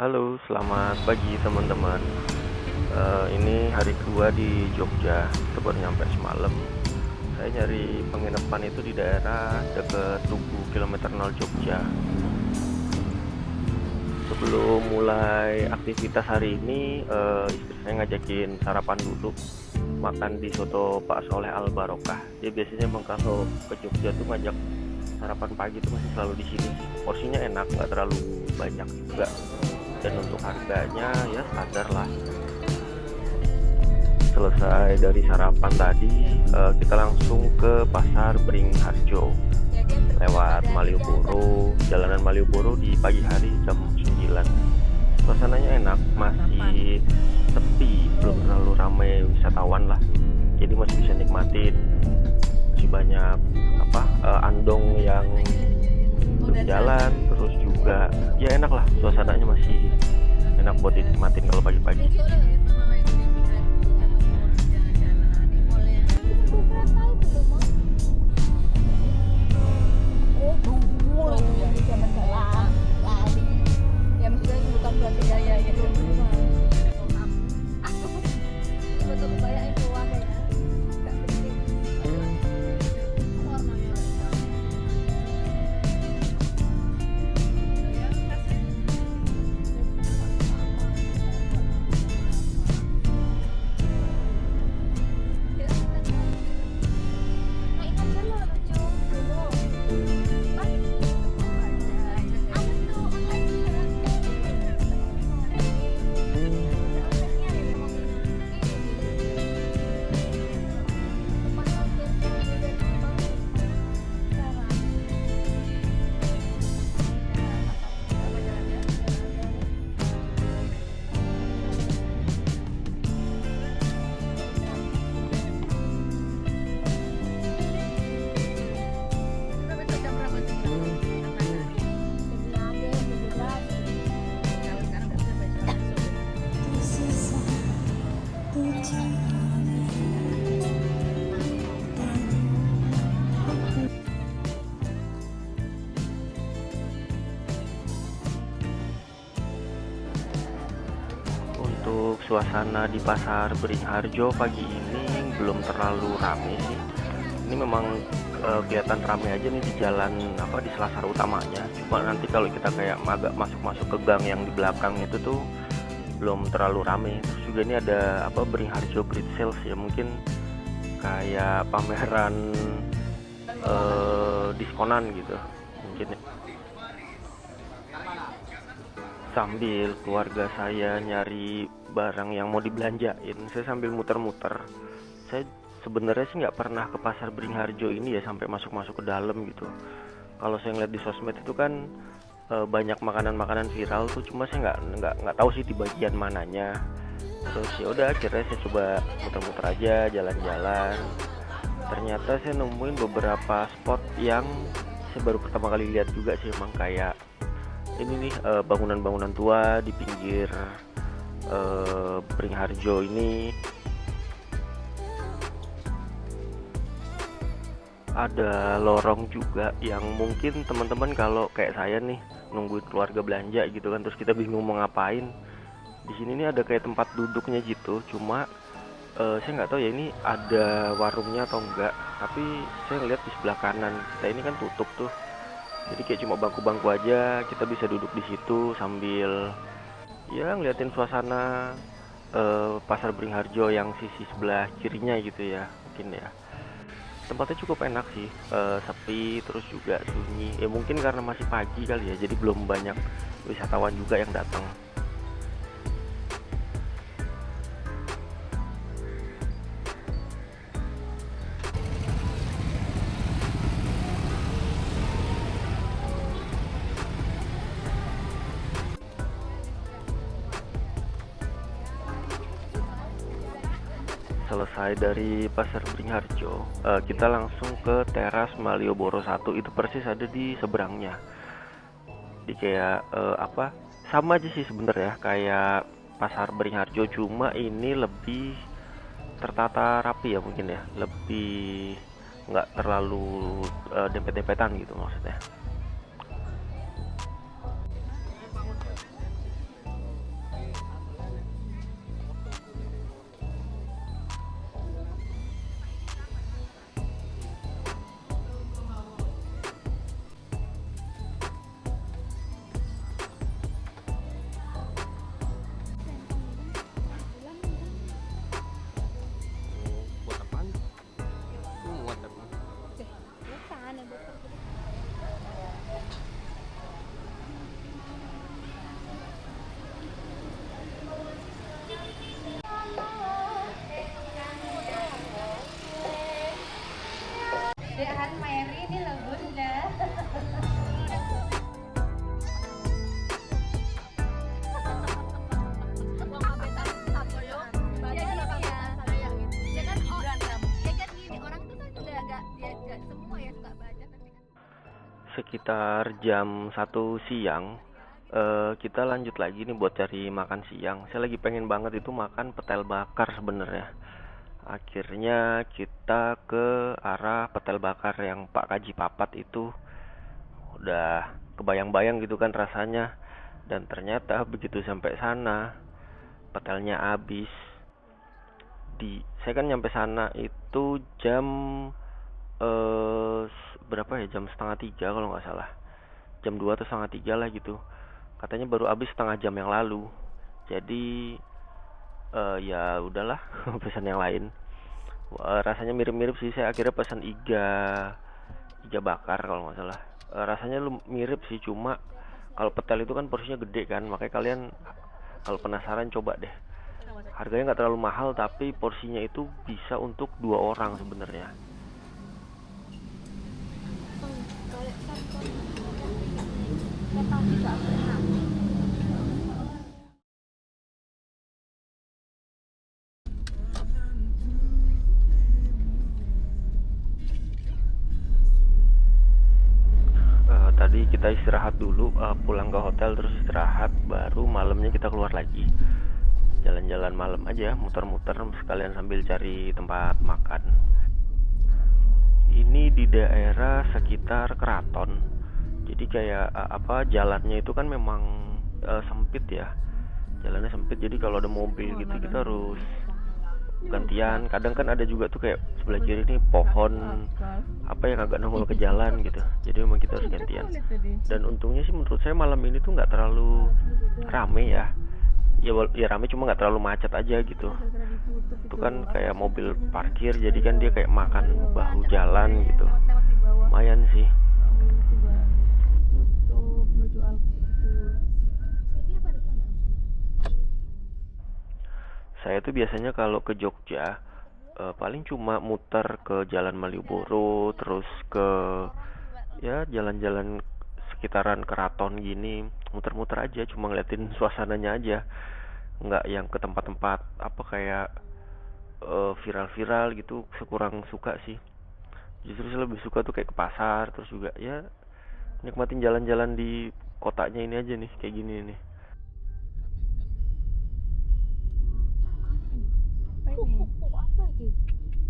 Halo, selamat pagi teman-teman. Ini hari kedua di Jogja, kita baru nyampe semalam. Saya nyari penginapan itu di daerah dekat Tugu kilometer 0 Jogja. Sebelum mulai aktivitas hari ini, istri saya ngajakin sarapan dulu, makan di soto Pak Soleh Al Barokah. Dia biasanya emang kalau ke Jogja tuh ngajak sarapan pagi tuh masih selalu di sini. Porsinya enak, nggak terlalu banyak juga. Dan untuk harganya ya standar lah. Selesai dari sarapan tadi, kita langsung ke pasar Beringharjo lewat Malioboro. Jalanan Malioboro di pagi hari jam 9. Suasananya enak, masih sepi, belum terlalu ramai wisatawan lah, jadi masih bisa nikmatin. Masih banyak andong yang berjalan, terus juga ya enak lah, suasananya masih enak buat dinikmatin kalau pagi-pagi. Untuk suasana di pasar Beringharjo pagi ini belum terlalu rame sih. Ini memang kelihatan rame aja nih di jalan di selasar utamanya. Cuma nanti kalau kita kayak agak masuk-masuk ke gang yang di belakang itu tuh belum terlalu rame. Terus juga ini ada Beringharjo Great Sales ya, mungkin kayak pameran diskonan gitu mungkin ya. Sambil keluarga saya nyari barang yang mau dibelanjain, saya sambil muter-muter. Saya sebenarnya sih nggak pernah ke pasar Beringharjo ini ya sampai masuk-masuk ke dalam gitu. Kalau saya ngeliat di sosmed itu kan banyak makanan-makanan viral tuh, cuma saya nggak tahu sih di bagian mananya. Terus ya udah, akhirnya saya coba muter-muter aja, jalan-jalan. Ternyata saya nemuin beberapa spot yang saya baru pertama kali lihat juga sih. Emang kayak ini nih, bangunan-bangunan tua di pinggir Beringharjo ini. Ada lorong juga yang mungkin teman-teman kalau kayak saya nih nungguin keluarga belanja gitu kan, terus kita bingung mau ngapain. Di sini nih ada kayak tempat duduknya gitu, cuma saya nggak tahu ya ini ada warungnya atau enggak. Tapi saya ngeliat di sebelah kanan kita ini kan tutup tuh, jadi kayak cuma bangku-bangku aja, kita bisa duduk di situ sambil ya ngeliatin suasana pasar Beringharjo yang sisi sebelah kirinya gitu ya, mungkin ya. Tempatnya cukup enak sih, sepi, terus juga sunyi. Ya mungkin karena masih pagi kali ya, jadi belum banyak wisatawan juga yang datang. Selesai dari pasar Beringharjo, kita langsung ke teras Malioboro 1. Itu persis ada di seberangnya. Di kayak sama aja sih sebenarnya kayak pasar Beringharjo, cuma ini lebih tertata rapi ya, mungkin ya, lebih nggak terlalu dempet-dempetan gitu maksudnya. sekitar jam 1 siang. Kita lanjut lagi nih buat cari makan siang. Saya lagi pengen banget itu makan petel bakar sebenarnya. Akhirnya kita ke arah petel bakar yang Pak Kaji Papat itu. Udah kebayang-bayang gitu kan rasanya. Dan ternyata begitu sampai sana, petelnya habis. Saya kan nyampe sana itu jam berapa ya, jam setengah 3 kalau nggak salah, jam 2 atau setengah 3 lah gitu. Katanya baru habis setengah jam yang lalu. Jadi ya udahlah, pesan yang lain. Rasanya mirip-mirip sih. Saya akhirnya pesan iga bakar kalau nggak salah. Rasanya mirip sih, cuma kalau petel itu kan porsinya gede kan, makanya kalian kalau penasaran coba deh. Harganya nggak terlalu mahal, tapi porsinya itu bisa untuk 2 orang sebenarnya. Tadi kita istirahat dulu, pulang ke hotel terus istirahat, baru malamnya kita keluar lagi. Jalan-jalan malam aja, muter-muter sekalian sambil cari tempat makan. Ini di daerah sekitar keraton. Jadi kayak jalannya itu kan memang sempit ya. Jalannya sempit, jadi kalau ada mobil gitu kita harus gantian. Kadang kan ada juga tuh kayak sebelah kiri nih pohon yang agak nongol ke jalan gitu. Jadi memang kita harus gantian. Dan untungnya sih menurut saya malam ini tuh nggak terlalu rame ya. Ya rame, cuma nggak terlalu macet aja gitu. Itu kan kayak mobil parkir, jadi kan dia kayak makan bahu jalan gitu. Lumayan sih. Saya tuh biasanya kalau ke Jogja paling cuma muter ke Jalan Malioboro, terus ke ya jalan-jalan sekitaran keraton gini, muter-muter aja, cuma ngeliatin suasananya aja, nggak yang ke tempat-tempat kayak viral-viral gitu. Saya kurang suka sih. Justru saya lebih suka tuh kayak ke pasar, terus juga ya nikmatin jalan-jalan di kotanya ini aja nih, kayak gini nih.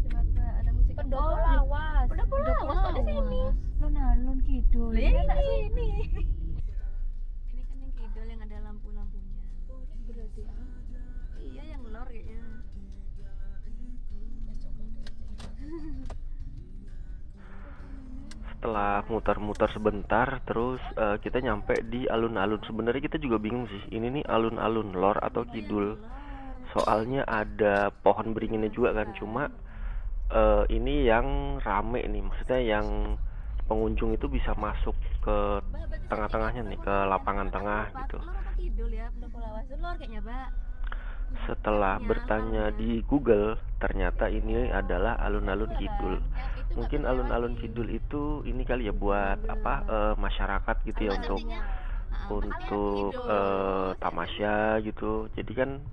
Tiba-tiba ada musik pendopo lawas kok di sini. Alun-alun kidul. Enak sini. Ini kan yang kidul yang ada lampu-lampunya. Berarti iya yang lor kayaknya. Setelah muter-muter sebentar, terus kita nyampe di alun-alun. Sebenarnya kita juga bingung sih, ini nih alun-alun lor atau kidul. Soalnya ada pohon beringinnya juga kan, cuma ini yang rame nih, maksudnya yang pengunjung itu bisa masuk ke tengah-tengahnya nih, ke lapangan tengah gitu. Setelah bertanya di Google, ternyata ini adalah alun-alun kidul. Mungkin alun-alun kidul itu ini kali ya buat masyarakat gitu ya, untuk tamasya gitu. Jadi kan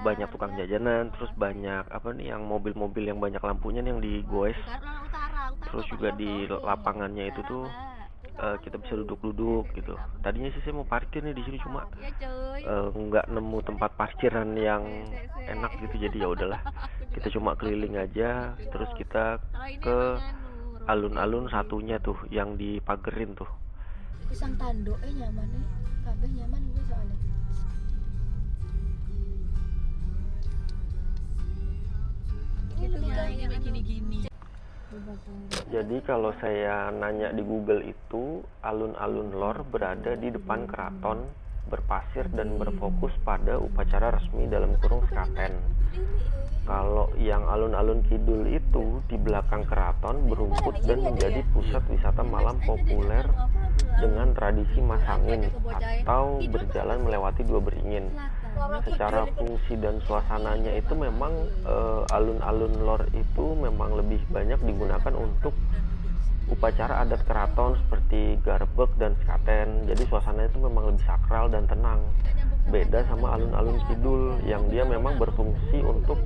banyak tukang jajanan, terus banyak yang mobil-mobil yang banyak lampunya nih yang digoes. Terus juga di lapangannya itu tuh kita bisa duduk-duduk gitu. Tadinya sih saya mau parkir nih di sini, cuma nggak nemu tempat parkiran yang enak gitu. Jadi ya udahlah, kita cuma keliling aja, terus kita ke alun-alun satunya tuh yang dipagerin tuh. Pisang tanduk nyaman nih, kabeh nyaman gue soalnya. Itu kayak gini-gini. Jadi kalau saya nanya di Google itu, alun-alun lor berada di depan keraton, berpasir dan berfokus pada upacara resmi dalam kurung sekaten. Kalau yang alun-alun kidul itu di belakang keraton, berumput dan menjadi pusat wisata malam populer dengan tradisi masangin atau berjalan melewati dua beringin. Secara fungsi dan suasananya itu memang alun-alun lor itu memang lebih banyak digunakan untuk upacara adat keraton seperti garbek dan sekaten. Jadi suasananya itu memang lebih sakral dan tenang. Beda sama alun-alun kidul yang dia memang berfungsi untuk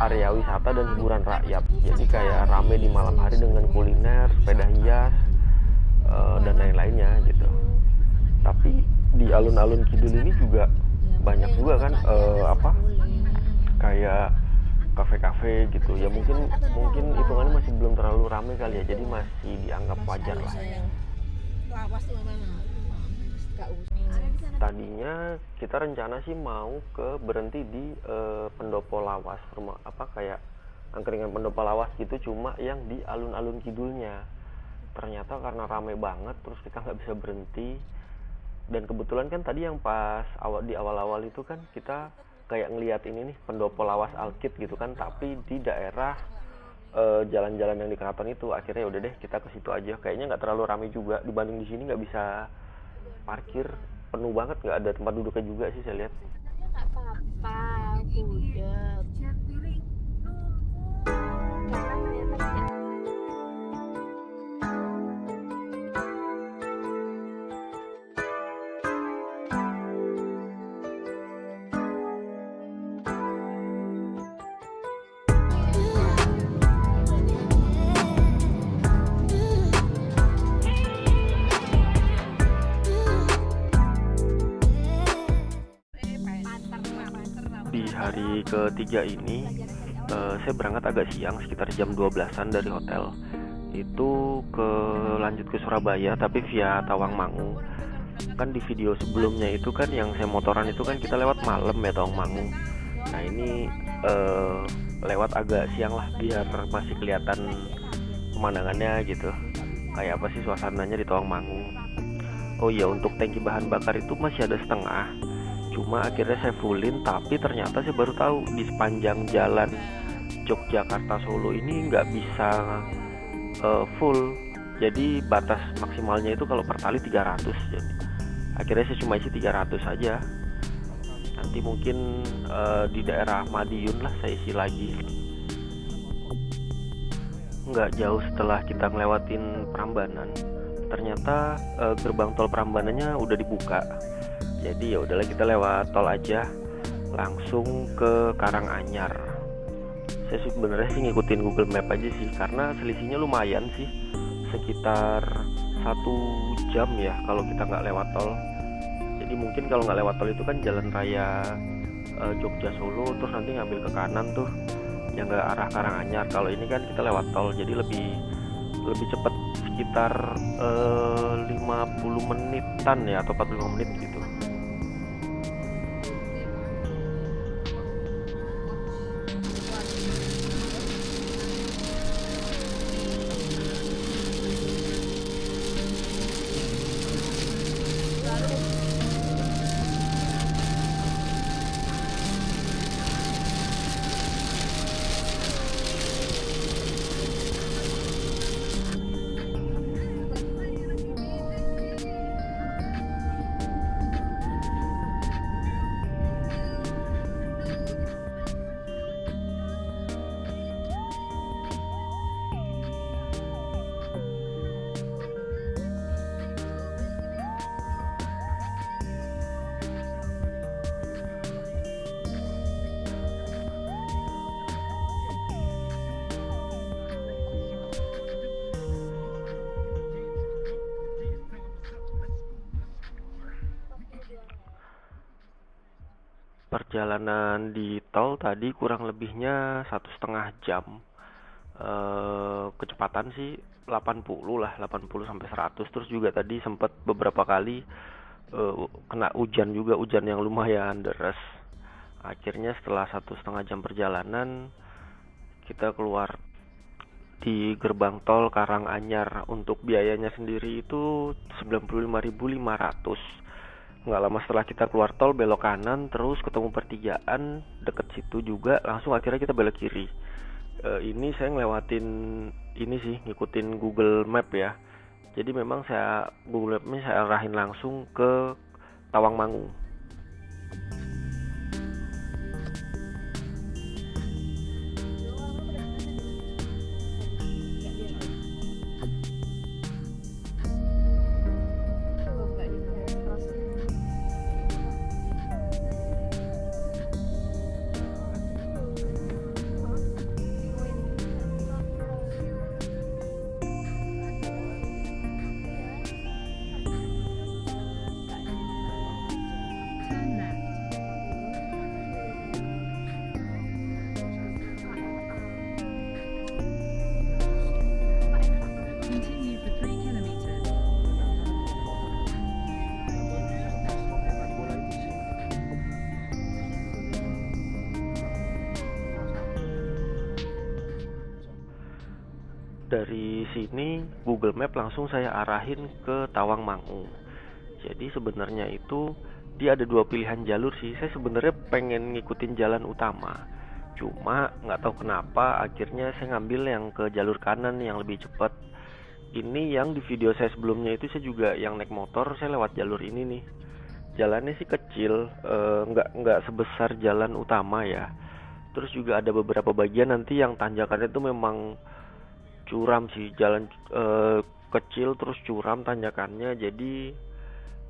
area wisata dan hiburan rakyat. Jadi kayak rame di malam hari dengan kuliner, sepeda hias, dan lain-lainnya gitu. Tapi di alun-alun kidul ini juga banyak juga kan kayak kafe-kafe gitu ya, mungkin hitungannya masih belum terlalu ramai kali ya, jadi masih dianggap wajar lah. Tadinya kita rencana sih mau berhenti di Pendopo Lawas, kayak angkringan Pendopo Lawas gitu, cuma yang di alun-alun kidulnya. Ternyata karena rame banget terus kita nggak bisa berhenti. Dan kebetulan kan tadi yang pas di awal-awal itu kan kita kayak ngelihat ini nih Pendopo Lawas Alkit gitu kan, tapi di daerah jalan-jalan yang di keraton itu. Akhirnya udah deh kita ke situ aja, kayaknya nggak terlalu ramai juga dibanding di sini. Nggak bisa parkir, penuh banget, nggak ada tempat duduknya juga sih saya lihat. Nggak apa-apa, udah. Karena ternyata tidak. Di hari ketiga ini saya berangkat agak siang, sekitar jam 12-an dari hotel. Itu lanjut ke Surabaya tapi via Tawangmangu. Kan di video sebelumnya itu kan yang saya motoran itu kan kita lewat malam ya Tawangmangu. Nah ini lewat agak siang lah biar masih kelihatan pemandangannya gitu, kayak apa sih suasananya di Tawangmangu. Oh iya, untuk tangki bahan bakar itu masih ada setengah, cuma akhirnya saya fullin. Tapi ternyata saya baru tahu di sepanjang jalan Yogyakarta Solo ini nggak bisa full. Jadi batas maksimalnya itu kalau per tali 300. Jadi akhirnya saya cuma isi 300 aja. Nanti mungkin di daerah Madiun lah saya isi lagi. Nggak jauh setelah kita ngelewatin Prambanan, ternyata gerbang tol Prambanannya udah dibuka. Jadi ya udahlah kita lewat tol aja langsung ke Karanganyar. Saya sebenarnya sih ngikutin Google Map aja sih, karena selisihnya lumayan sih, sekitar 1 jam ya kalau kita nggak lewat tol. Jadi mungkin kalau nggak lewat tol itu kan jalan raya Jogja Solo, terus nanti ngambil ke kanan tuh yang ke arah Karanganyar. Kalau ini kan kita lewat tol, jadi lebih cepat, sekitar 50 menitan ya, atau 45 menit gitu. Perjalanan di tol tadi kurang lebihnya 1,5 jam. Kecepatan sih 80 lah, 80 sampai 100. Terus juga tadi sempat beberapa kali kena hujan juga, hujan yang lumayan deras. Akhirnya setelah 1,5 jam perjalanan kita keluar di gerbang tol Karanganyar. Untuk biayanya sendiri itu 95.500. Nggak lama setelah kita keluar tol, belok kanan terus ketemu pertigaan deket situ juga, langsung akhirnya kita belok kiri. Ini saya ngelewatin ini sih, ngikutin Google Map ya. Jadi memang Google Map-nya saya arahin langsung ke Tawangmangu. Dari sini Google Map langsung saya arahin ke Tawangmangu. Jadi sebenarnya itu dia ada dua pilihan jalur sih. Saya sebenarnya pengen ngikutin jalan utama, cuma nggak tahu kenapa akhirnya saya ngambil yang ke jalur kanan yang lebih cepat. Ini yang di video saya sebelumnya itu saya juga yang naik motor, saya lewat jalur ini nih. Jalannya sih kecil, nggak sebesar jalan utama ya. Terus juga ada beberapa bagian nanti yang tanjakannya itu memang curam sih, jalan kecil terus curam tanjakannya, jadi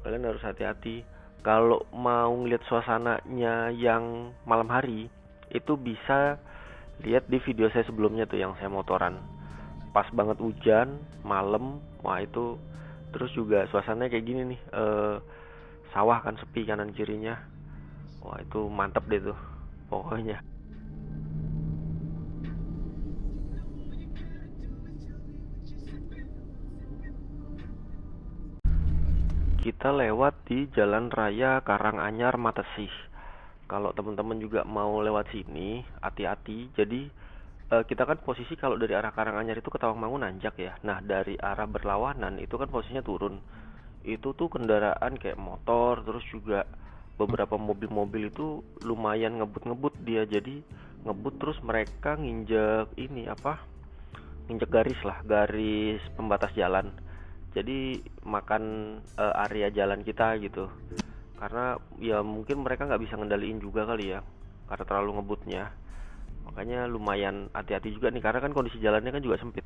kalian harus hati-hati. Kalau mau ngeliat suasananya yang malam hari itu bisa lihat di video saya sebelumnya tuh yang saya motoran. Pas banget hujan malam, wah itu. Terus juga suasananya kayak gini nih, sawah kan sepi kanan kirinya, wah itu mantep deh tuh pokoknya. Kita lewat di Jalan Raya Karanganyar Matesih. Kalau teman-teman juga mau lewat sini, hati-hati. Jadi kita kan posisi kalau dari arah Karanganyar itu ke Tawangmangu nanjak ya. Nah dari arah berlawanan itu kan posisinya turun. Itu tuh kendaraan kayak motor, terus juga beberapa mobil-mobil itu lumayan ngebut-ngebut dia. Jadi ngebut terus mereka nginjek ini apa? Nginjek garis lah, garis pembatas jalan. Jadi makan area jalan kita gitu, karena ya mungkin mereka nggak bisa ngendaliin juga kali ya karena terlalu ngebutnya. Makanya lumayan hati-hati juga nih, karena kan kondisi jalannya kan juga sempit.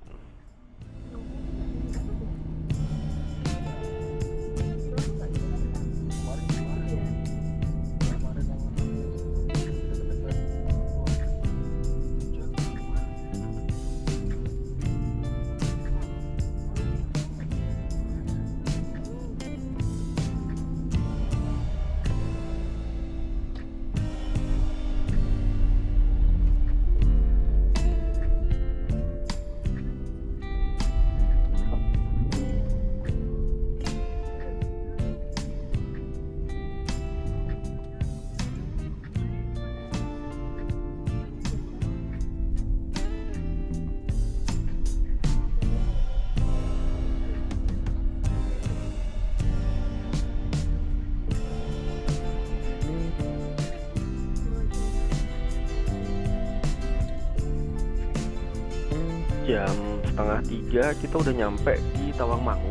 Jam 2:30 kita udah nyampe di Tawangmangu.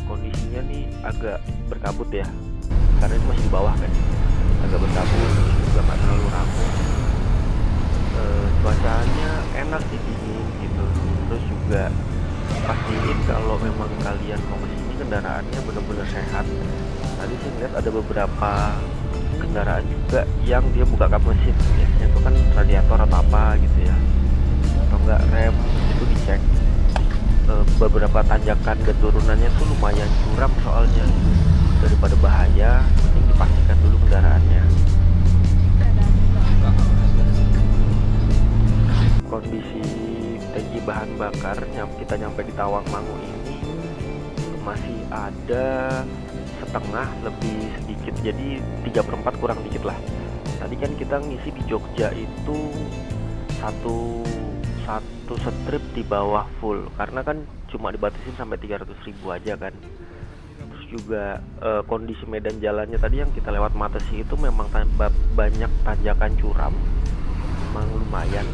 Kondisinya nih agak berkabut ya, karena itu masih di bawah kan, agak berkabut, terus juga nggak terlalu ramai. Cuacanya enak sih, dingin gitu. Terus juga pastiin kalau memang kalian mau kesini kendaraannya benar-benar sehat. Tadi sih ngeliat ada beberapa kendaraan juga yang dia buka kap mesin, biasanya itu kan radiator atau apa gitu ya, atau enggak rem, itu dicek. Beberapa tanjakan dan turunannya tuh lumayan curam soalnya, daripada bahaya mending dipastikan dulu kendaraannya. Kondisi tangki bahan bakar kita nyampe di Tawangmangu ini masih ada setengah lebih sedikit, jadi 3/4 kurang dikit lah. Tadi kan kita ngisi di Jogja itu satu strip di bawah full, karena kan cuma dibatasin sampai 300.000 aja kan. Terus juga kondisi medan jalannya tadi yang kita lewat Matesi itu memang banyak tanjakan curam, memang lumayan.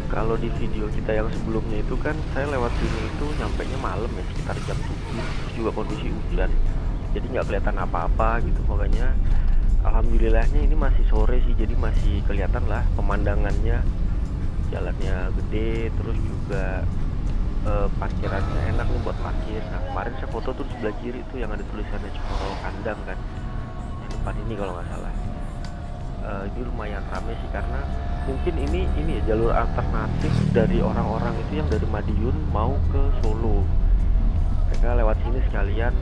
Kalau di video kita yang sebelumnya itu kan saya lewat sini itu nyampenya malam ya, sekitar jam 7, terus juga kondisi hujan, jadi nggak kelihatan apa-apa gitu. Makanya alhamdulillahnya ini masih sore sih, jadi masih kelihatan lah pemandangannya, jalannya gede, terus juga parkirannya enak nih buat parkir. Nah kemarin saya foto tuh di sebelah kiri tuh yang ada tulisannya Cemoro Kandang kan, di depan ini kalau nggak salah. Ini lumayan rame sih, karena mungkin ini ya jalur alternatif dari orang-orang itu yang dari Madiun mau ke Solo. Mereka lewat sini sekalian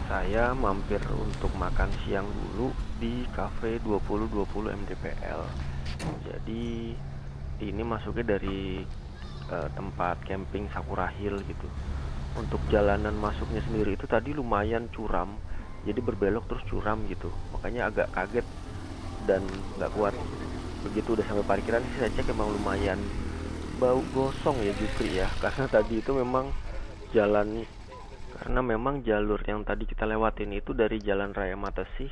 saya mampir untuk makan siang dulu di Cafe 2020 MDPL. Jadi ini masuknya dari tempat camping Sakura Hill gitu. Untuk jalanan masuknya sendiri itu tadi lumayan curam, jadi berbelok terus curam gitu, makanya agak kaget dan nggak kuat. Begitu udah sampai parkiran sih saya cek emang lumayan bau gosong ya Jupri ya, karena tadi itu memang jalan karena memang jalur yang tadi kita lewatin itu dari Jalan Raya Matesih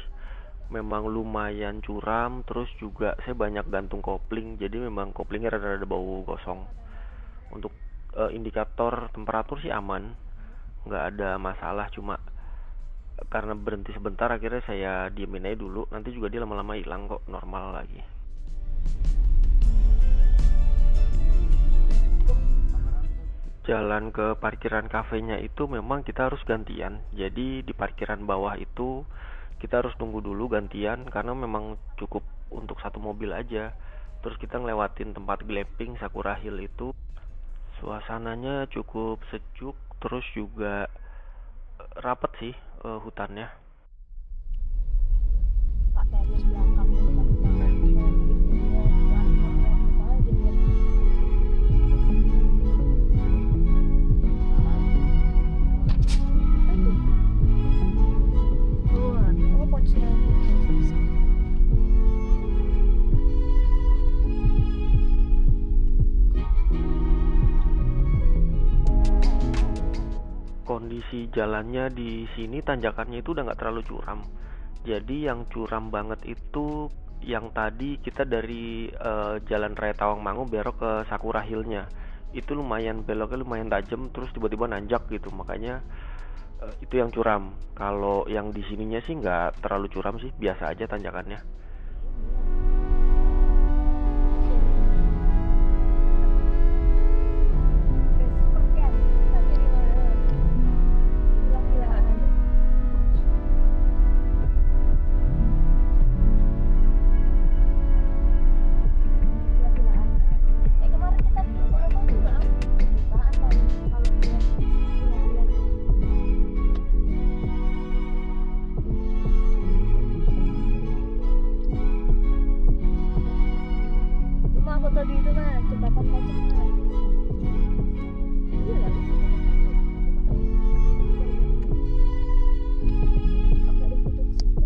memang lumayan curam, terus juga saya banyak gantung kopling, jadi memang koplingnya rada-rada bau gosong. Untuk indikator temperatur sih aman, nggak ada masalah, cuma karena berhenti sebentar akhirnya saya diemin aja dulu, nanti juga dia lama-lama hilang kok, normal lagi. Jalan ke parkiran kafenya itu memang kita harus gantian, jadi di parkiran bawah itu kita harus tunggu dulu gantian karena memang cukup untuk satu mobil aja. Terus kita ngelewatin tempat glamping Sakura Hill itu, suasananya cukup sejuk, terus juga rapet sih hutannya. Pak tenis belakang itu banget Kondisi jalannya di sini tanjakannya itu udah nggak terlalu curam. Jadi yang curam banget itu yang tadi kita dari Jalan Raya Tawangmangu belok ke Sakura Hill-nya. Itu lumayan beloknya lumayan tajam, terus tiba-tiba nanjak gitu. Makanya itu yang curam. Kalau yang di sininya sih nggak terlalu curam sih, biasa aja tanjakannya. Tadi itu mah jembatan kaca mah. Iya lah. Apa ada foto di situ?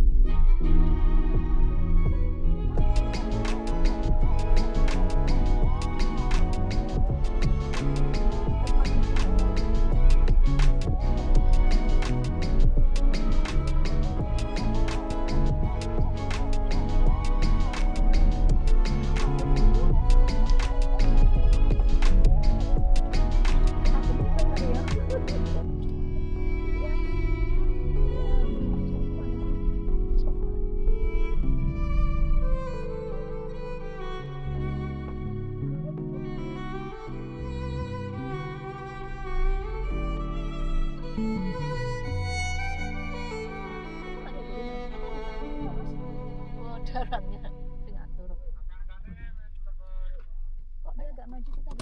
Orangnya ngatur. Kok dia agak maju kita?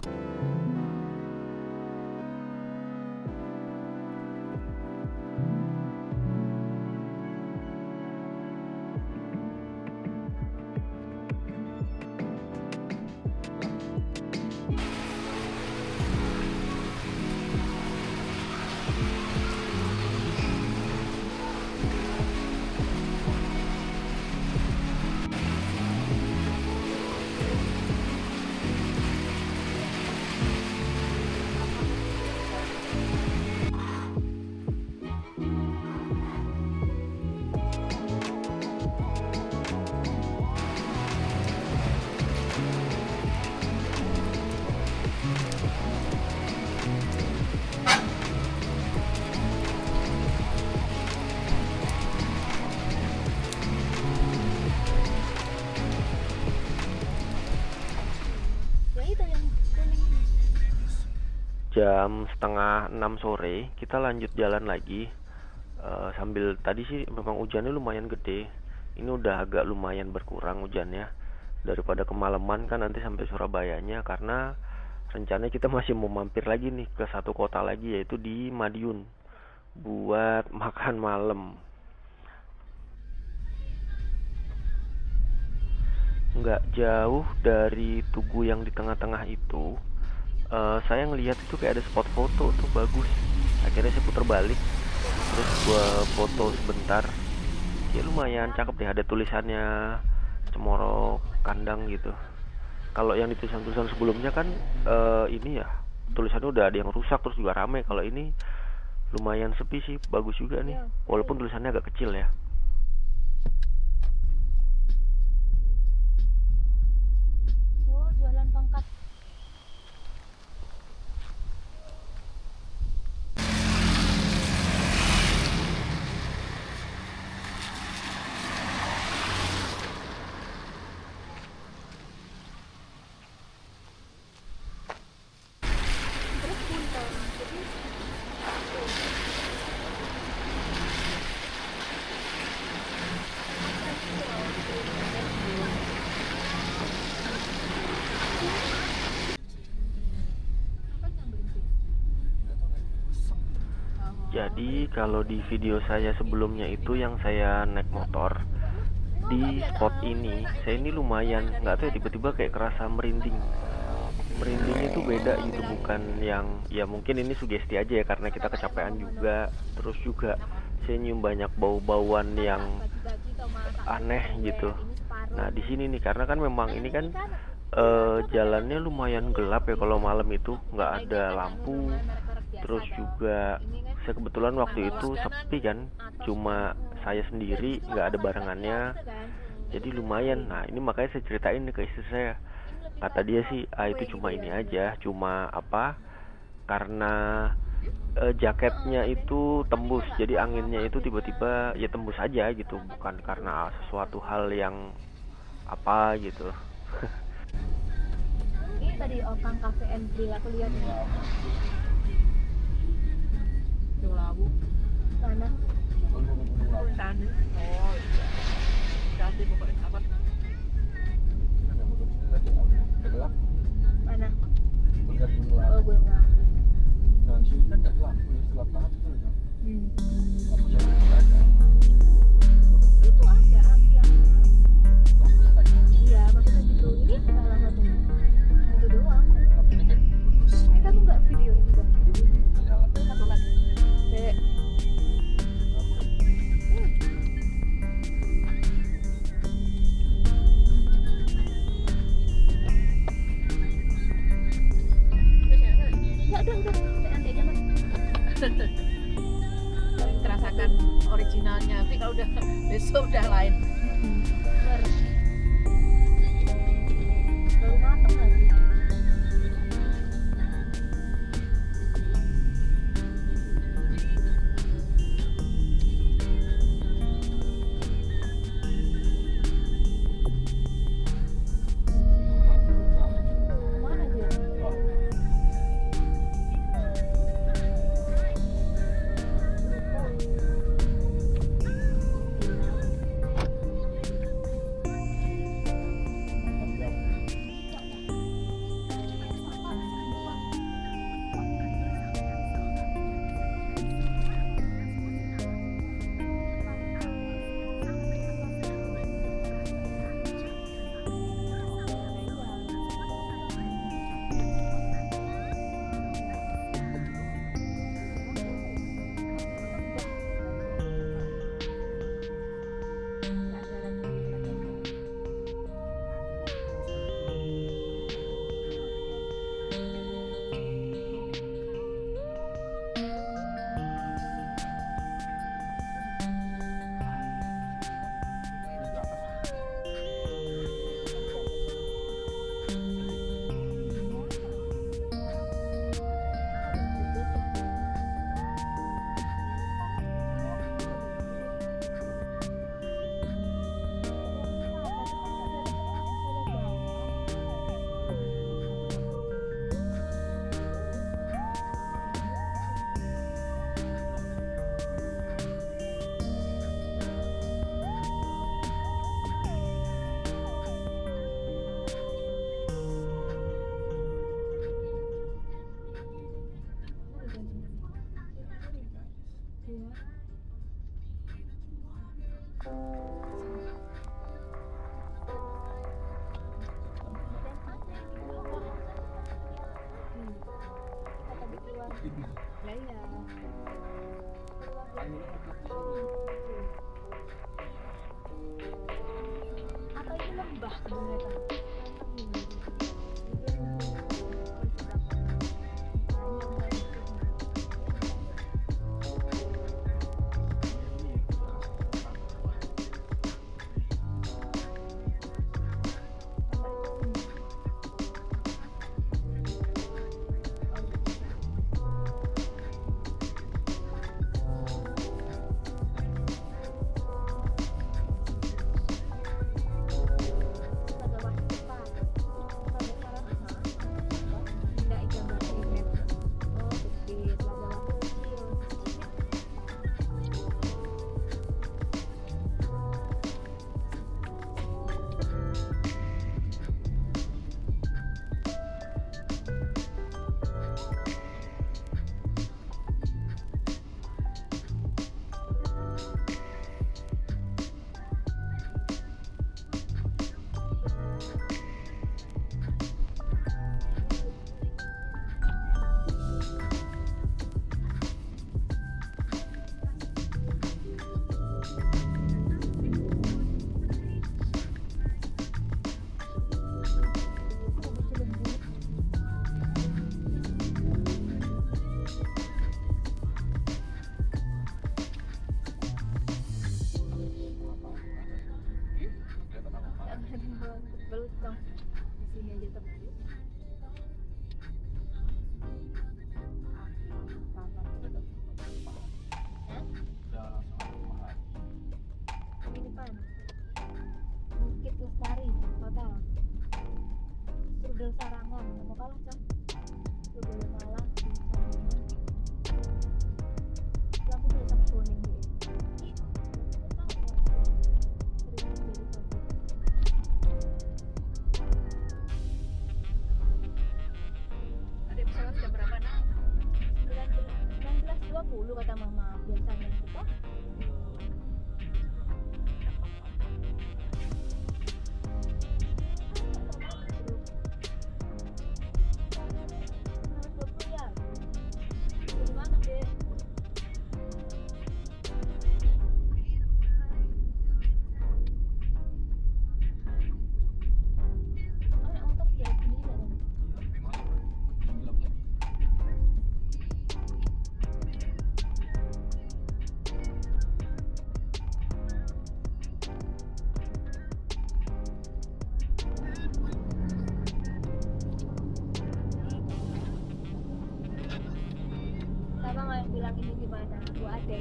Jam setengah 6 sore kita lanjut jalan lagi. Sambil tadi sih memang hujannya lumayan gede, ini udah agak lumayan berkurang hujannya daripada kemalaman kan nanti sampai Surabayanya, karena rencananya kita masih mau mampir lagi nih ke satu kota lagi yaitu di Madiun buat makan malam. Nggak jauh dari Tugu yang di tengah-tengah itu, saya ngelihat itu kayak ada spot foto tuh bagus. Akhirnya saya putar balik, terus gua foto sebentar. Ya lumayan cakep deh, ada tulisannya Cemoro Kandang gitu. Kalau yang di tulisan-tulisan sebelumnya kan ini ya tulisannya udah ada yang rusak, terus juga rame. Kalau ini lumayan sepi sih, bagus juga nih, walaupun tulisannya agak kecil ya. Oh, jualan pangkat. Terus buntel. Jadi Jadi kalau di video saya sebelumnya itu yang saya naik motor di spot ini, saya ini lumayan nggak tahu ya, tiba-tiba kayak kerasa merinding. Merindingnya tuh beda gitu, bukan yang ya mungkin ini sugesti aja ya karena kita kecapean juga, terus juga saya nyium banyak bau-bauan yang aneh gitu. Nah di sini nih karena kan memang ini kan jalannya lumayan gelap ya kalau malam itu, nggak ada lampu. Terus juga saya kebetulan waktu itu sepi kan, cuma saya sendiri, nggak ada barengannya, jadi lumayan. Nah ini makanya saya ceritain nih ke istri saya. Kata dia sih, itu cuma ini aja, cuma apa, karena jaketnya itu tembus, jadi anginnya itu tiba-tiba ya tembus aja gitu, bukan karena sesuatu hal yang apa gitu. ini tadi Opang Cafe and Grill aku lihat nih. Mana? Mana? Oh, gue nggak. Itu ada ampiang. Iya, maksudnya gitu. Ini salah satunya. Itu doang. Kamu nggak video ini kan? Satu lagi. Dek. Ya udah. Nanti aja mas. Terasakan originalnya, tapi kalau udah besok udah lain. Baru mateng lagi. Mana dia? Bukit Lestari Hotel Strudel Sarangan mau kalah kan Strudel Malang di Sarangan lampu dulu sama kuning deh sering jadi favorit. Adik pesawat jam berapa nak? 19.20 kata mama biasanya gitu. Bilang ini gimana? Gua ada.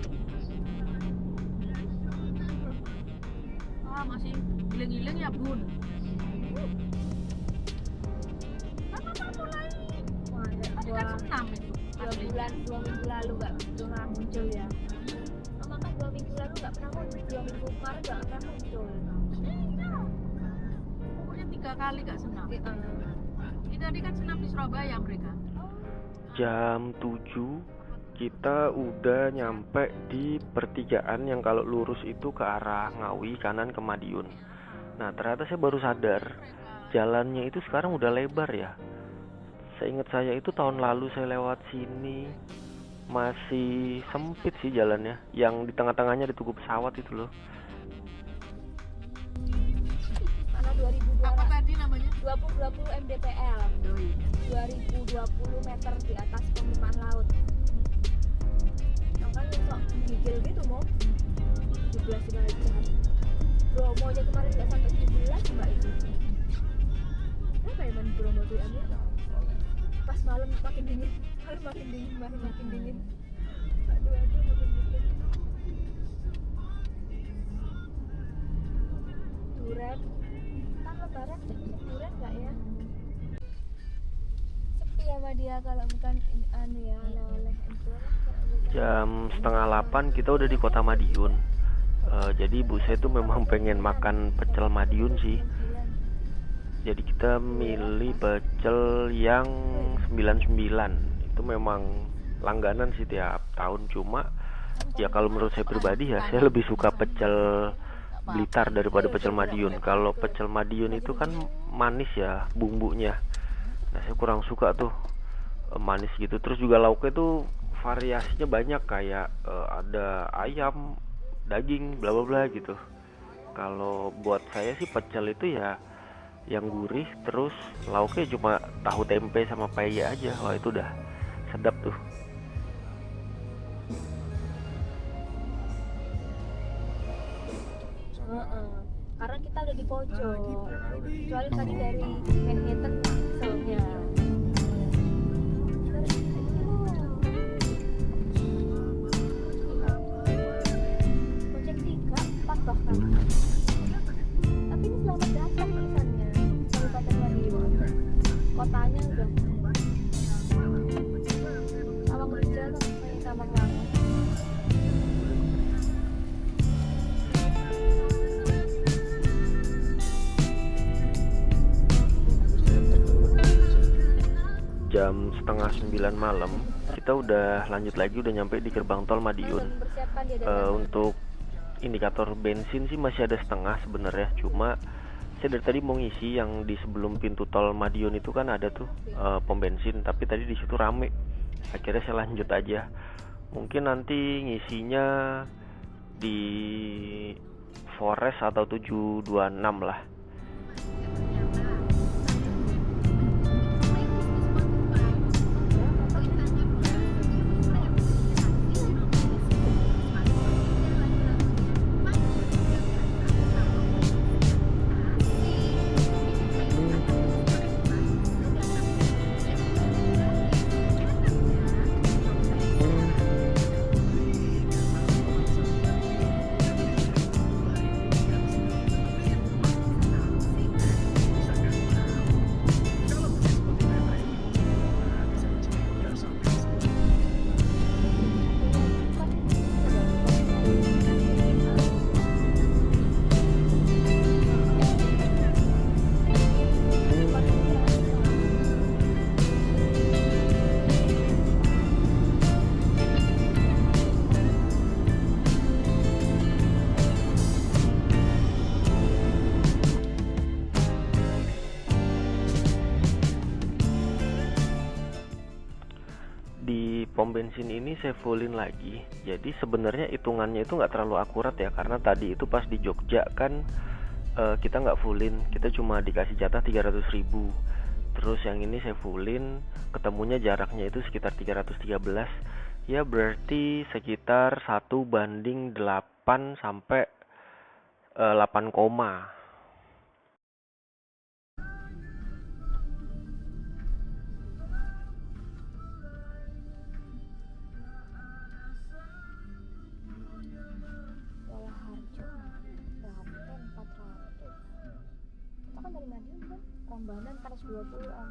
Masih giling-giling ya bun. Kapan mulai? Tadi kan senam itu. 2 minggu lalu nggak muncul ya. Mama kan 2 minggu lalu nggak pernah muncul. 2 minggu kemarin nggak pernah muncul. Pokoknya 3 kali nggak senam. Ini tadi kan senam di Surabaya mereka. Jam 7 kita udah nyampe di pertigaan yang kalau lurus itu ke arah Ngawi, kanan ke Madiun. Nah ternyata saya baru sadar jalannya itu sekarang udah lebar ya. Seingat saya itu tahun lalu saya lewat sini masih sempit sih jalannya, yang di tengah-tengahnya ada tugu pesawat itu loh. Karena Apa tadi namanya? 2020 mdpl 2020 meter di atas permukaan laut. Kan kok gigil gitu mau 17 derajat. Bromonya kemarin nggak sampai 17 mbak itu. Berapa ya man Bromo tuh ya? Pas malam makin dingin, makin dingin. Aduh makin dingin. Duren, kan lebaran duren nggak ya? Sepi sama dia kalau bukan anu ya oleh-oleh itu. Jam 7:30 kita udah di kota Madiun. Jadi ibu saya tuh memang pengen makan pecel Madiun sih. Jadi kita milih pecel yang 99. Itu memang langganan sih tiap tahun, cuma ya kalau menurut saya pribadi ya saya lebih suka pecel Blitar daripada pecel Madiun. Kalau pecel Madiun itu kan manis ya bumbunya. Nah saya kurang suka tuh manis gitu. Terus juga lauknya tuh variasinya banyak, kayak ada ayam, daging, bla bla bla gitu. Kalau buat saya sih pecel itu ya yang gurih, terus lauknya cuma tahu tempe sama paella aja. Wah, itu udah sedap tuh. Heeh. Karena kita udah di pojok. Kecuali tadi dari Manhattan langsungnya. Gojek 3, 4 bahkan. Tapi ini selamat datang tulisannya. Kabupaten Madiun. Kotanya udah Tawang Reja tuh kayak Tawang Langu. Jam setengah 9 malam kita udah lanjut lagi, udah nyampe di gerbang tol Madiun. Mempersiapkan dia dari Untuk indikator bensin sih masih ada setengah sebenarnya, cuma saya dari tadi mau ngisi yang di sebelum pintu tol Madiun itu kan ada tuh pom bensin, tapi tadi di situ rame. Akhirnya saya lanjut aja. Mungkin nanti ngisinya di Forest atau 726 lah. Di pom bensin ini saya fullin lagi. Jadi sebenarnya hitungannya itu nggak terlalu akurat ya, karena tadi itu pas di Jogja kan kita nggak fullin, kita cuma dikasih jatah 300.000. Terus yang ini saya fullin, ketemunya jaraknya itu sekitar 313. Ya berarti sekitar 1:8 sampai 8 koma. Walaharjo, Klaten 400. Kita kan dari Madiun kan, Prambanan 120-an.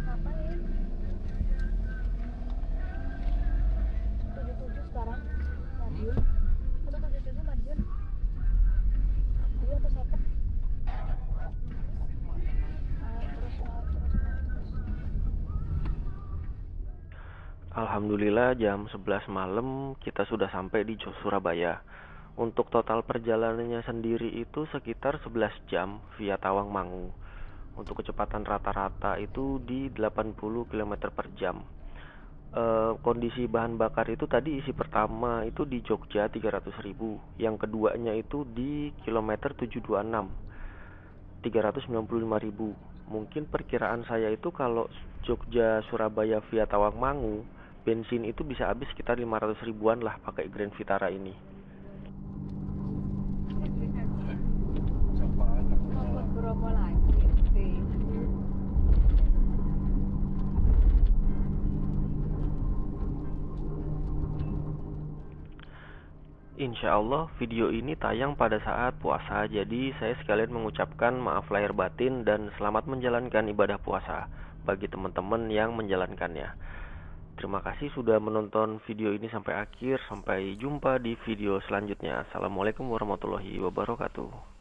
Ngapain? 77 sekarang Madiun. 177 Madiun. Iya atau seket? Alhamdulillah jam 11 malam kita sudah sampai di Surabaya. Untuk total perjalanannya sendiri itu sekitar 11 jam via Tawangmangu. Untuk kecepatan rata-rata itu di 80 km per jam. Kondisi bahan bakar itu tadi isi pertama itu di Jogja 300.000, yang keduanya itu di kilometer 726 395.000. Mungkin perkiraan saya itu kalau Jogja Surabaya via Tawangmangu, bensin itu bisa habis sekitar 500 ribuan lah pakai Grand Vitara ini. Ngangkut berapa lagi? Insya Allah video ini tayang pada saat puasa, jadi saya sekalian mengucapkan maaf lahir batin dan selamat menjalankan ibadah puasa bagi teman-teman yang menjalankannya. Terima kasih sudah menonton video ini sampai akhir. Sampai jumpa di video selanjutnya. Assalamualaikum warahmatullahi wabarakatuh.